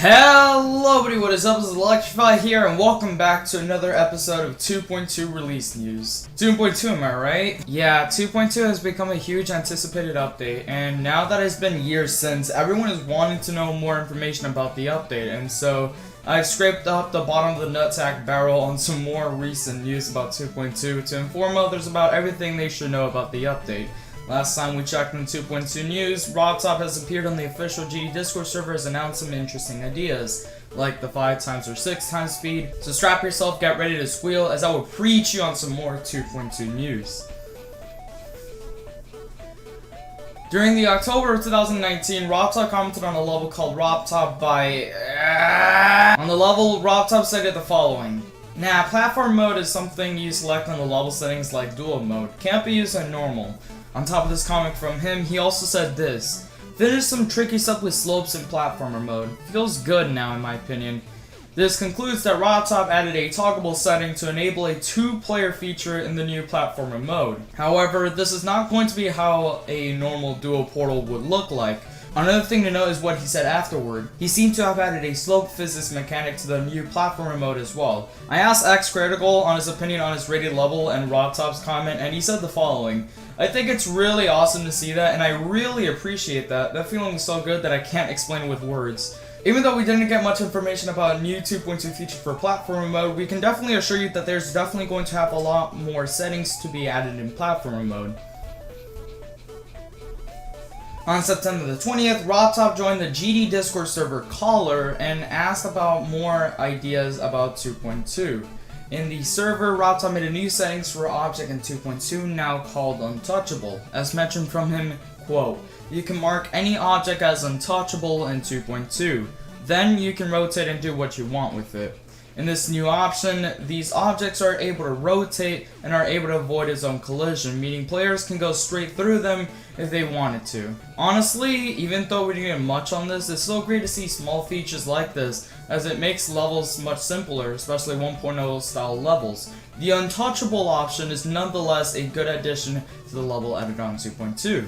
Hello everybody, what is up? This is ElectrifyXD here, and welcome back to another episode of 2.2 release news. 2.2, am I right? Yeah, 2.2 has become a huge anticipated update, and now that it's been years since, everyone is wanting to know more information about the update, and so I've scraped up the bottom of the nutsack barrel on some more recent news about 2.2 to inform others about everything they should know about the update. Last time we checked in 2.2 news, RobTop has appeared on the official GD Discord server and announced some interesting ideas, like the 5x or 6x speed, so strap yourself, get ready to squeal, as I will preach you on some more 2.2 news. During the October of 2019, RobTop commented on a level called RobTop by... On the level, RobTop said the following. Nah, platform mode is something you select on the level settings like dual mode, can't be used on normal. On top of this comment from him, he also said this. Finish some tricky stuff with slopes in platformer mode. Feels good now in my opinion. This concludes that RobTop added a toggleable setting to enable a 2-player feature in the new platformer mode. However, this is not going to be how a normal duo portal would look like. Another thing to note is what he said afterward. He seemed to have added a slope physics mechanic to the new platformer mode as well. I asked XCritical on his opinion on his rated level and RobTop's comment, and he said the following. I think it's really awesome to see that, and I really appreciate that. That feeling is so good that I can't explain it with words. Even though we didn't get much information about a new 2.2 feature for platformer mode, we can definitely assure you that there's definitely going to have a lot more settings to be added in platformer mode. On September the 20th, RobTop joined the GD Discord server Caller and asked about more ideas about 2.2. In the server, RobTop made a new settings for object in 2.2 now called Untouchable. As mentioned from him, quote, you can mark any object as untouchable in 2.2. Then you can rotate and do what you want with it. In this new option, these objects are able to rotate and are able to avoid its own collision, meaning players can go straight through them if they wanted to. Honestly, even though we didn't get much on this, it's so great to see small features like this, as it makes levels much simpler, especially 1.0 style levels. The untouchable option is nonetheless a good addition to the level added on 2.2.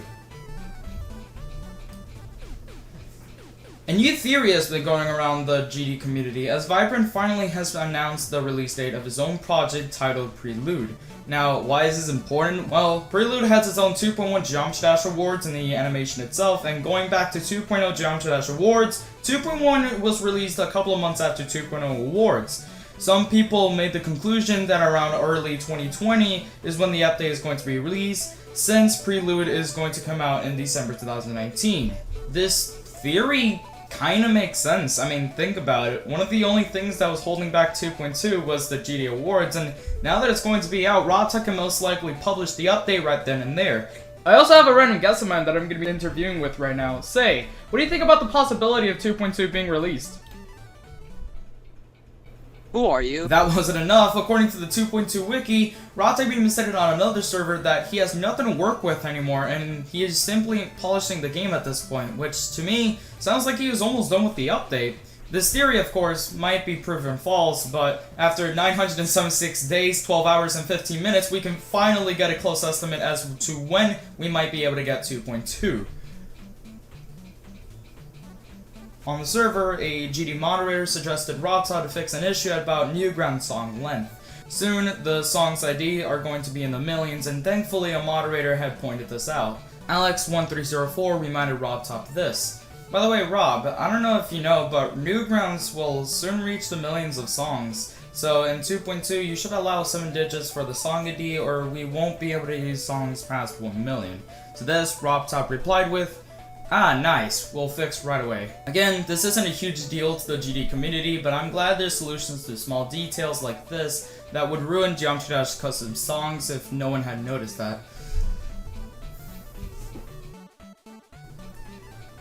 A new theory has been going around the GD community, as Vibrant finally has announced the release date of his own project titled Prelude. Now, why is this important? Well, Prelude has its own 2.1 Geometry Dash awards in the animation itself, and going back to 2.0 Geometry Dash awards, 2.1 was released a couple of months after 2.0 awards. Some people made the conclusion that around early 2020 is when the update is going to be released, since Prelude is going to come out in December 2019. This theory kinda makes sense. I mean, think about it. One of the only things that was holding back 2.2 was the GD Awards, and now that it's going to be out, RobTop can most likely publish the update right then and there. I also have a random guest of mine that I'm going to be interviewing with right now. Say, what do you think about the possibility of 2.2 being released? Who are you? That wasn't enough. According to the 2.2 wiki, RobTop even said it on another server that he has nothing to work with anymore and he is simply polishing the game at this point, which to me sounds like he was almost done with the update. This theory, of course, might be proven false, but after 976 days, 12 hours, and 15 minutes, we can finally get a close estimate as to when we might be able to get 2.2. On the server, a GD moderator suggested RobTop to fix an issue about Newground song length. Soon, the song's ID are going to be in the millions, and thankfully a moderator had pointed this out. Alex1304 reminded RobTop this. By the way, Rob, I don't know if you know, but Newgrounds will soon reach the millions of songs. So in 2.2, you should allow 7 digits for the song ID, or we won't be able to use songs past 1 million. To this, RobTop replied with, ah, nice, we'll fix right away. Again, this isn't a huge deal to the GD community, but I'm glad there's solutions to small details like this that would ruin Geometry Dash custom songs if no one had noticed that.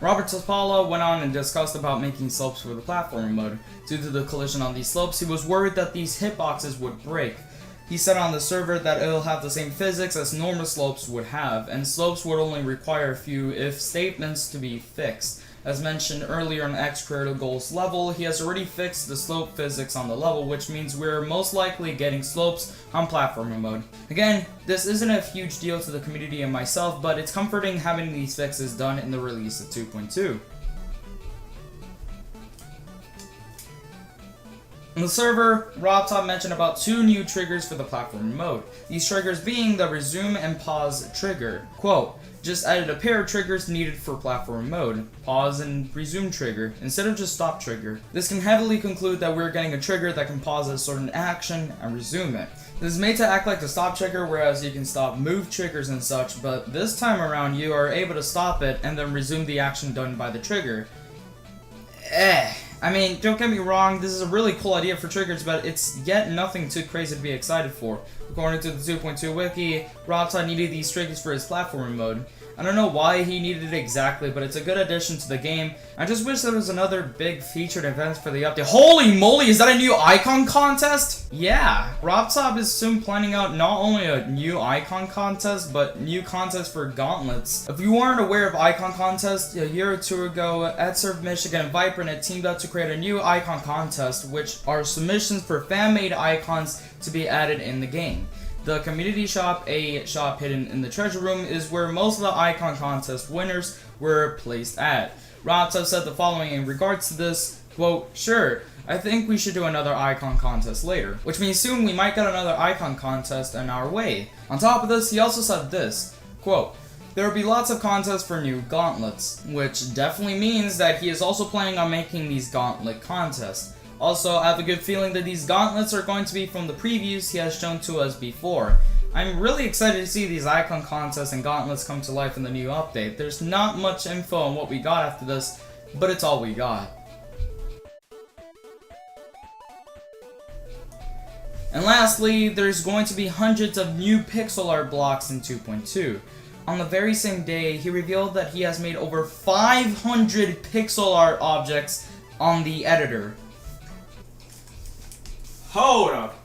Robert Topala went on and discussed about making slopes for the platformer mode. Due to the collision on these slopes, he was worried that these hitboxes would break. He said on the server that it'll have the same physics as normal slopes would have, and slopes would only require a few if statements to be fixed. As mentioned earlier on XCritical's level, he has already fixed the slope physics on the level, which means we're most likely getting slopes on platformer mode. Again, this isn't a huge deal to the community and myself, but it's comforting having these fixes done in the release of 2.2. On the server, RobTop mentioned about 2 new triggers for the platform mode. These triggers being the resume and pause trigger. Quote, just added a pair of triggers needed for platform mode, pause and resume trigger, instead of just stop trigger. This can heavily conclude that we're getting a trigger that can pause a certain action and resume it. This is made to act like the stop trigger, whereas you can stop move triggers and such, but this time around you are able to stop it and then resume the action done by the trigger. I mean, don't get me wrong, this is a really cool idea for triggers, but it's yet nothing too crazy to be excited for. According to the 2.2 wiki, RobTop needed these triggers for his platform mode. I don't know why he needed it exactly, but it's a good addition to the game. I just wish there was another big featured event for the update. Holy moly, is that a new icon contest? Yeah, RobTop is soon planning out not only a new icon contest, but new contests for gauntlets. If you aren't aware of icon contests, a year or two ago, EdSurf Michigan and Vipernet teamed up to create a new icon contest, which are submissions for fan-made icons to be added in the game. The community shop, a shop hidden in the treasure room, is where most of the icon contest winners were placed at. RobTop said the following in regards to this, quote, sure, I think we should do another icon contest later, which means soon we might get another icon contest in our way. On top of this, he also said this, quote, there will be lots of contests for new gauntlets, which definitely means that he is also planning on making these gauntlet contests. Also, I have a good feeling that these gauntlets are going to be from the previews he has shown to us before. I'm really excited to see these icon contests and gauntlets come to life in the new update. There's not much info on what we got after this, but it's all we got. And lastly, there's going to be hundreds of new pixel art blocks in 2.2. On the very same day, he revealed that he has made over 500 pixel art objects on the editor. Hold up.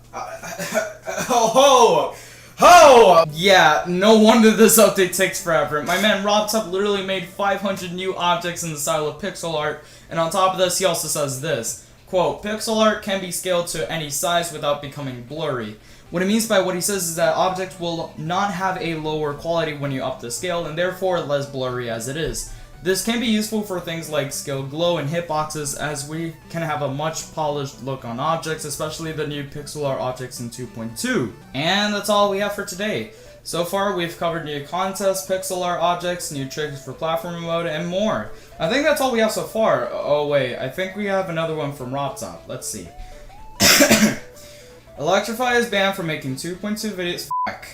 Yeah, no wonder this update takes forever. My man RobTop literally made 500 new objects in the style of pixel art, and on top of this, he also says this, quote, pixel art can be scaled to any size without becoming blurry. What he means by what he says is that objects will not have a lower quality when you up the scale, and therefore less blurry as it is. This can be useful for things like scale glow and hitboxes, as we can have a much polished look on objects, especially the new pixel art objects in 2.2. And that's all we have for today. So far, we've covered new contests, pixel art objects, new triggers for platform mode, and more. I think that's all we have so far. Oh wait, I think we have another one from RobTop. Let's see. Electrify is banned from making 2.2 videos. Fuck.